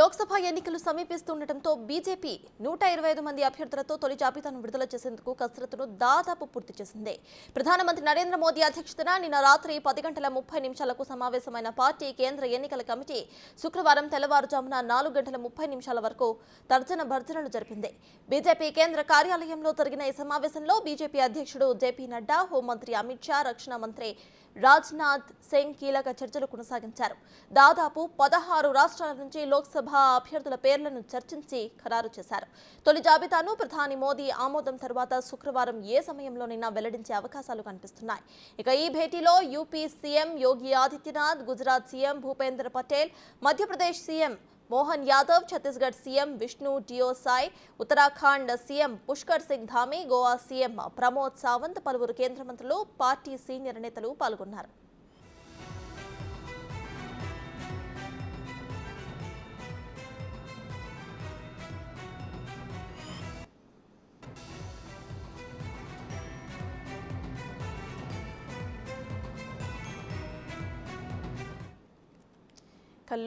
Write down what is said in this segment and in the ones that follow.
లోక్సభ ఎన్నికలు సమీపిస్తుండటంతో బీజేపీ 125 మంది అభ్యర్థులతో తొలి జాబితాను విడుదల చేసేందుకు కసరత్తును దాదాపు పూర్తి చేసింది. ప్రధానమంత్రి నరేంద్ర మోదీ అధ్యక్షతన నిన్న రాత్రి 10:30 సమావేశమైన పార్టీ కేంద్ర ఎన్నికల కమిటీ శుక్రవారం తెల్లవారుజామున 4:30 వరకు తర్జన భర్జనలు జరిపింది. బీజేపీ కేంద్ర కార్యాలయంలో జరిగిన ఈ సమావేశంలో బీజేపీ అధ్యక్షుడు జేపీ నడ్డా, హోంమంత్రి అమిత్ షా, రక్షణ మంత్రి రాజ్నాథ్ సింగ్ కీలక చర్చలు కొనసాగించారు. దాదాపు 16 రాష్ట్రాల నుంచి లోక్సభ అభ్యర్థుల పేర్లను చర్చించి ఖరారు చేశారు. తొలి జాబితాను ప్రధాని మోదీ ఆమోదం తర్వాత శుక్రవారం ఏ సమయంలోనైనా వెల్లడించే అవకాశాలు కనిపిస్తున్నాయి. ఇక ఈ భేటీలో UP CM Yogi Adityanath, Gujarat CM Bhupendra Patel, Madhya Pradesh CM Mohan Yadav, Chhattisgarh CM Vishnu Deo Sai, Uttarakhand CM Pushkar Singh Dhami, Goa CM Pramod Sawant, పలువురు కేంద్ర మంత్రులు, పార్టీ సీనియర్ నేతలు పాల్గొన్నారు.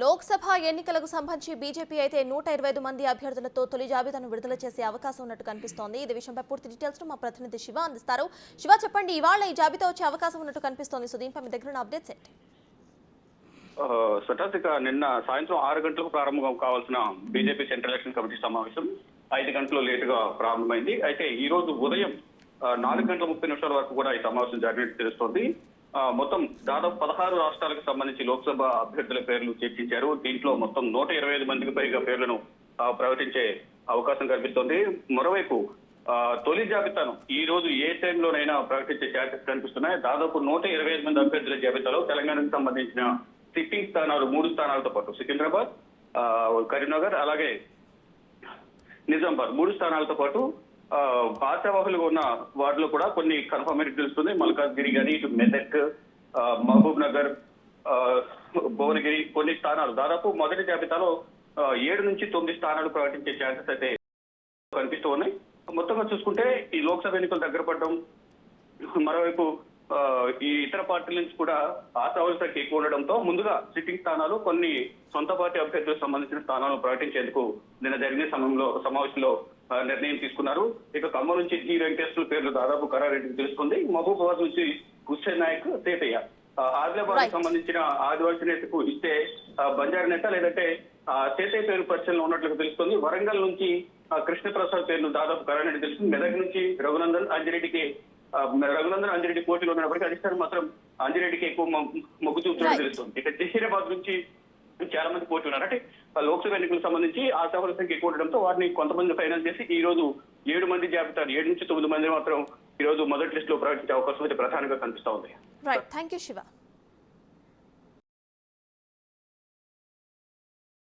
లోక్సభ ఎన్నికలకు సంబంధించి బీజేపీ అయితే 125 మంది అభ్యర్థులతో తొలి జాబితాను విడుదల చేసే అవకాశం ఉన్నట్టు కనిపిస్తోంది. ఇది విషయంపై పూర్తి డీటెయిల్స్ మా ప్రతినిధి శివ అందిస్తారు. శివ, చెప్పండి, ఇవాళ ఈ జాబితా వచ్చే అవకాశం ఉన్నట్టు కనిపిస్తోంది. సో దీనిపై మీ దగ్గర అప్డేట్స్ ఏంటి? స్వటాసిక నిన్న సాయంత్రం 6 గంటలకు ప్రారంభం కావాల్సిన బీజేపీ సెంట్రల్ ఎలక్షన్ కమిటీ సమావేశం 5 గంటలు లేటుగా ప్రారంభమైంది. అయితే ఈ రోజు ఉదయం 4:30 వరకు కూడా ఈ సమావేశం జరిగినట్టు తెలుస్తోంది. మొత్తం దాదాపు 16 రాష్ట్రాలకు సంబంధించి లోక్సభ అభ్యర్థుల పేర్లు చర్చించారు. దీంట్లో మొత్తం 125 మందికి పైగా పేర్లను ప్రకటించే అవకాశం కనిపిస్తోంది. మరోవైపు తొలి జాబితాను ఈ రోజు ఏ టైంలోనైనా ప్రకటించే ఛాన్సెస్ కనిపిస్తున్నాయి. దాదాపు 125 మంది అభ్యర్థుల జాబితాలో తెలంగాణకు సంబంధించిన సిట్టింగ్ స్థానాలు 3 స్థానాలతో పాటు సికింద్రాబాద్, కరీంనగర్, అలాగే నిజామాబాద్ 3 స్థానాలతో పాటు ఆశావాహులుగా ఉన్న వాటిలో కూడా కొన్ని కన్ఫర్మేషన్ తెలుస్తుంది. మల్కాజ్గిరి కానీ, ఇటు మెదక్, మహబూబ్ నగర్, భువనగిరి కొన్ని స్థానాలు దాదాపు మొదటి జాబితాలో 7 నుంచి 9 స్థానాలు ప్రకటించే ఛాన్సెస్ అయితే కనిపిస్తూ ఉన్నాయి. మొత్తంగా చూసుకుంటే ఈ లోక్సభ ఎన్నికలు దగ్గర పడడం, మరోవైపు ఈ ఇతర పార్టీల నుంచి కూడా ఆశావాహుల సంఖ్య ఎక్కువ ఉండడంతో ముందుగా సిట్టింగ్ స్థానాలు, కొన్ని సొంత పార్టీ అభ్యర్థులకు సంబంధించిన స్థానాలను ప్రకటించేందుకు నిన్న జరిగిన సమావేశంలో నిర్ణయం తీసుకున్నారు. ఇక ఖమ్మం నుంచి జి వెంకటేశ్వర పేర్లు దాదాపు ఖరారైనట్టు తెలుస్తుంది. మహబూబాబాద్ నుంచి హుస్సేన్ నాయక్, సేతయ్య, ఆదిలాబాద్ సంబంధించిన ఆదివాసీ నేతకు ఇస్తే బంజారా నేత లేదంటే సేతయ్య పేరు పరిచయంలో ఉన్నట్లుగా తెలుస్తుంది. వరంగల్ నుంచి కృష్ణప్రసాద్ పేర్లు దాదాపు ఖరారైనట్టు తెలుస్తుంది. మెదక్ నుంచి రఘునందన్ అంజిరెడ్డి పోటీలో ఉన్నప్పటికీ అధిష్టానం మాత్రం అంజిరెడ్డికి ఎక్కువ మొగ్గు చూపుతున్నట్టు తెలుస్తుంది. ఇక జహీరాబాద్ నుంచి చాలా మంది పోటీ ఉన్నారు. అంటే లోక్సభ ఎన్నికలకు సంబంధించి ఆశావాహుల సంఖ్య ఎక్కువ ఉండడంతో వారిని కొంతమంది ఫైనల్ చేసి ఈ రోజు 7 మంది జాబితాను 7 నుంచి 9 మంది మాత్రం ఈ రోజు మొదటి లిస్ట్ లో ప్రకటించే అవకాశం అయితే ప్రధానంగా కనిపిస్తా ఉంది. Right, thank you Shiva.